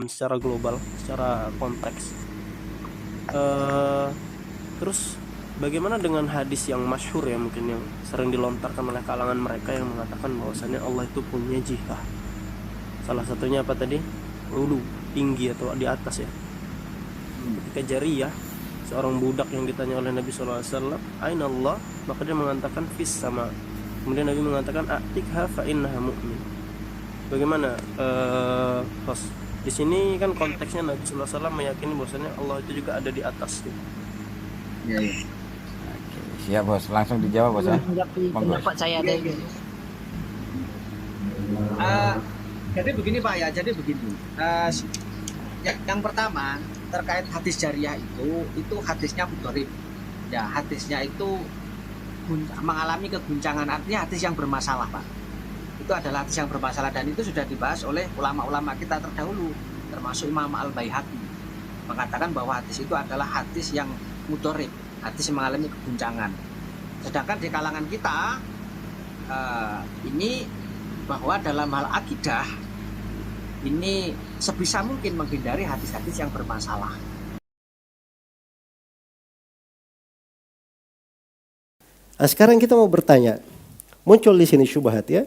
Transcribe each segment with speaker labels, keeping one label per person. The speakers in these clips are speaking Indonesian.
Speaker 1: secara global, secara konteks. Eh, Terus bagaimana dengan hadis yang masyhur ya, mungkin yang sering dilontarkan oleh kalangan mereka yang mengatakan bahwasannya Allah itu punya jihah. Salah satunya apa tadi? Ulu, tinggi atau di atas ya. Ketika Jariyah, seorang budak yang ditanya oleh Nabi SAW, Aina Allah? Maka dia mengatakan fis sama. Kemudian Nabi mengatakan A'tikha fa innaha mu'min. Bagaimana host? Di sini kan konteksnya Nabi Sallallahu Alaihi Wasallam meyakini bahwasanya Allah itu juga ada di atas. Gitu.
Speaker 2: Iya, iya.
Speaker 3: Oke, siap bos, langsung dijawab bos ya.
Speaker 4: Menanggapi
Speaker 3: Monggo.
Speaker 4: pendapat saya deh.
Speaker 2: Eh, jadi begini Pak ya, jadi begini. Yang pertama terkait hadis jariyah itu hadisnya mudhorib. Ya, hadisnya itu mengalami keguncangan, artinya hadis yang bermasalah Pak. Itu adalah hadis yang bermasalah dan itu sudah dibahas oleh ulama-ulama kita terdahulu, termasuk Imam Al-Baihaqi, mengatakan bahwa hadis itu adalah hadis yang mudhorib, hadis yang mengalami keguncangan. Sedangkan di kalangan kita ini bahwa dalam hal akidah ini sebisa mungkin menghindari hadis-hadis yang bermasalah.
Speaker 5: Nah, sekarang kita mau bertanya, muncul di sini syubhat ya?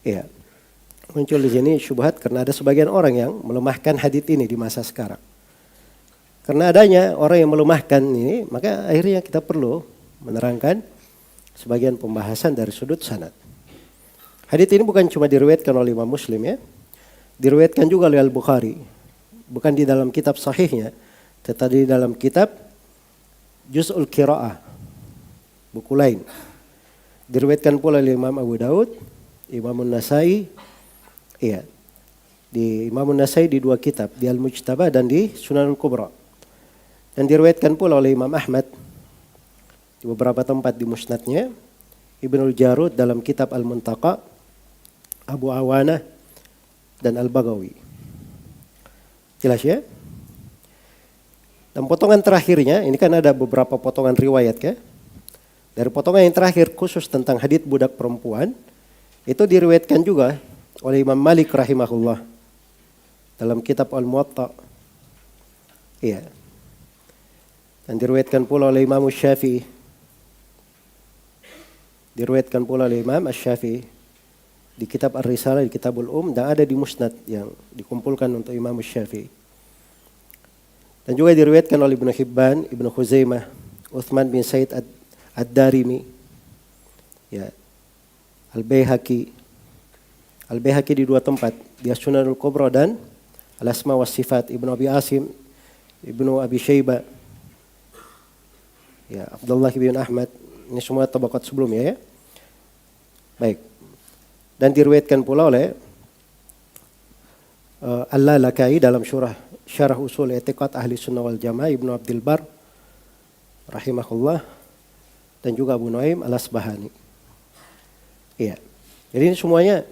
Speaker 5: Iya, muncul di sini syubhat karena ada sebagian orang yang melemahkan hadits ini di masa sekarang. Karena adanya orang yang melemahkan ini, maka akhirnya kita perlu menerangkan sebagian pembahasan dari sudut sanad. Hadits ini bukan cuma diriwayatkan oleh Imam Muslim ya, diriwayatkan juga oleh Al-Bukhari. Bukan di dalam kitab sahihnya, tetapi di dalam kitab Juz'ul Qira'ah, buku lain. Diriwayatkan pula oleh Imam Abu Daud, Imam Nasai, iya, di Imam Nasai di dua kitab, di Al-Mujtaba dan di Sunan Al-Kubra. Dan diriwayatkan pula oleh Imam Ahmad di beberapa tempat di musnadnya, Ibnul Jarud dalam kitab Al-Muntaqa, Abu Awanah dan Al-Baghawi. Jelas ya? Dan potongan terakhirnya, ini kan ada beberapa potongan riwayat ya. Dari potongan yang terakhir khusus tentang hadits budak perempuan, itu diriwayatkan juga oleh Imam Malik rahimahullah dalam kitab Al-Muwatta. Iya. Dan diriwayatkan pula oleh Imam Syafi'i. Diriwayatkan pula oleh Imam Asy-Syafi'i di kitab Ar-Risalah, di kitabul dan ada di Musnad yang dikumpulkan untuk Imam Syafi'i. Dan juga diriwayatkan oleh Ibnu Hibban, Ibnu Khuzaimah, Utsman bin Said Ad-Darimi, ya, Al-Baihaqi di dua tempat, di As-Sunanul Kubra dan Al-Asma was Sifat, Ibnu Abi Asim, Ibnu Abi Syaibah, ya, Abdullah bin Ahmad, ini semua tabaqat sebelumnya ya. Baik. Dan diriwayatkan pula oleh Al-Lalakai dalam Syarah Usul I'tiqad Ahli Sunnah wal Jamaah, Ibnu Abdul Bar rahimahullah, dan juga Abu Nuaim Al-Asbahani. Iya. Jadi ini semuanya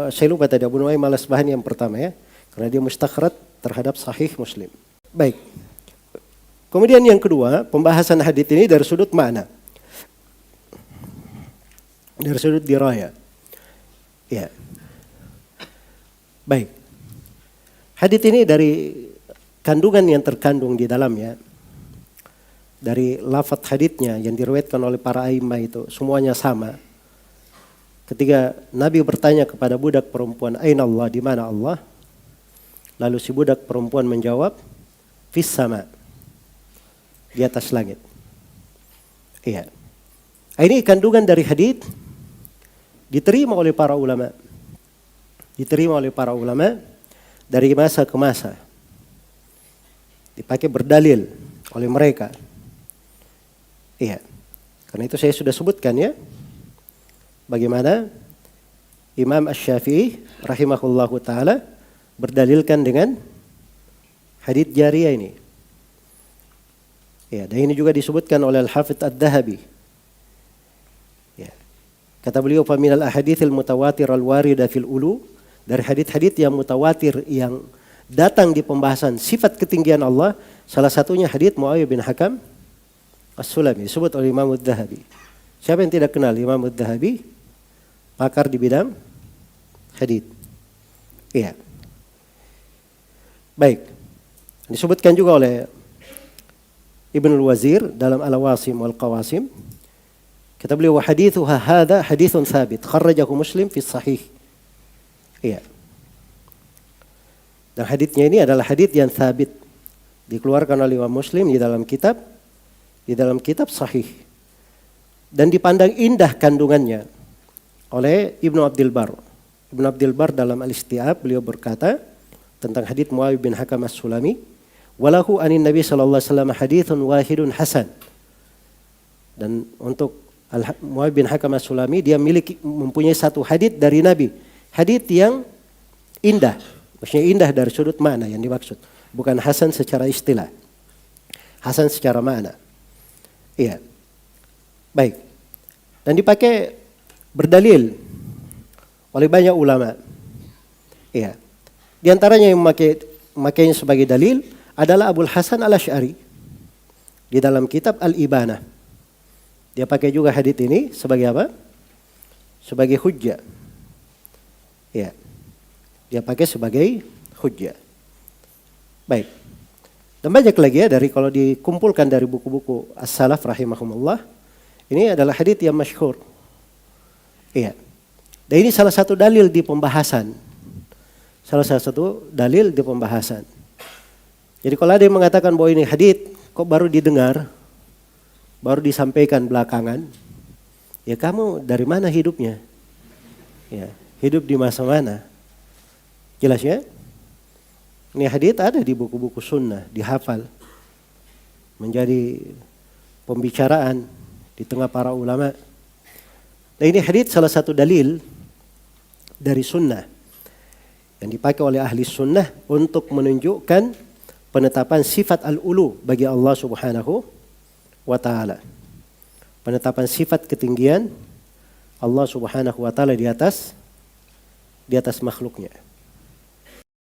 Speaker 5: saya lupa tadi Abu Nuaim Al-Asbahani yang pertama ya, karena dia mustakhraj terhadap Sahih Muslim. Baik. Kemudian yang kedua, pembahasan hadits ini dari sudut makna. Dari sudut diraya. Ya. Baik. Hadits ini dari kandungan yang terkandung di dalamnya, dari lafaz haditsnya yang diriwayatkan oleh para a'immah itu semuanya sama. Ketika Nabi bertanya kepada budak perempuan, "Aina Allah?" Di mana Allah? Lalu si budak perempuan menjawab, "Fis sama." Di atas langit. Iya. Ini kandungan dari hadits diterima oleh para ulama. Diterima oleh para ulama dari masa ke masa. Dipakai berdalil oleh mereka. Iya. Karena itu saya sudah sebutkan ya. Bagaimana Imam Asy-Syafi'i rahimahullahu taala berdalilkan dengan hadits jariyah ini. Ya, dan ini juga disebutkan oleh Al-Hafidz Ad-Dhahabi. Ya. Kata beliau, "Fa minal ahaditsil mutawatir al-warida fil ulu", dari hadits-hadits yang mutawatir yang datang di pembahasan sifat ketinggian Allah, salah satunya hadits Muawiyah bin Hakam As-Sulami, disebut oleh Imam Ad-Dhahabi. Siapa yang tidak kenal Imam Ad-Dhahabi? Pakar di bidang hadits. Iya. Baik. Disebutkan juga oleh Ibnu Al-Wazir dalam Al-Wasim wal Qawasim. Kata beliau, wa hadithuha hadha hadithun thabit kharrajahu Muslim fi sahih. Iya. Dan haditsnya ini adalah hadits yang thabit, dikeluarkan oleh Imam Muslim di dalam kitab sahih. Dan dipandang indah kandungannya oleh Ibnu Abdul Bar. Ibnu Abdul Bar dalam Al-Isti'ab beliau berkata tentang hadits Muawiyah bin Hakam As-Sulami, walahu anin Nabi sallallahu alaihi wasallam haditsun wahidun hasan. Dan untuk Muawiyah bin Hakam As-Sulami dia mempunyai satu hadits dari Nabi, hadits yang indah. Maksudnya indah dari sudut makna yang dimaksud, bukan hasan secara istilah. Hasan secara makna. Iya. Baik. Dan dipakai berdalil oleh banyak ulama. Iya. Di antaranya yang memakainya sebagai dalil adalah Abul Hasan Al-Asy'ari di dalam kitab Al-Ibanah. Dia pakai juga hadits ini sebagai apa? Sebagai hujjah. Iya. Dia pakai sebagai hujjah. Baik. Dan banyak lagi ya dari kalau dikumpulkan dari buku-buku as-salaf rahimahumullah, ini adalah hadits yang masyhur. Iya. Dan ini salah satu dalil di pembahasan. Salah satu dalil di pembahasan. Jadi kalau ada yang mengatakan bahwa ini hadits kok baru didengar, baru disampaikan belakangan, ya kamu dari mana hidupnya? Ya, hidup di masa mana? Jelas ya? Ini hadits ada di buku-buku sunnah, dihafal. Menjadi pembicaraan di tengah para ulama. Nah ini hadits salah satu dalil dari sunnah yang dipakai oleh ahli sunnah untuk menunjukkan penetapan sifat al-ulu bagi Allah Subhanahu wa ta'ala. Penetapan sifat ketinggian Allah Subhanahu wa ta'ala di atas makhluknya.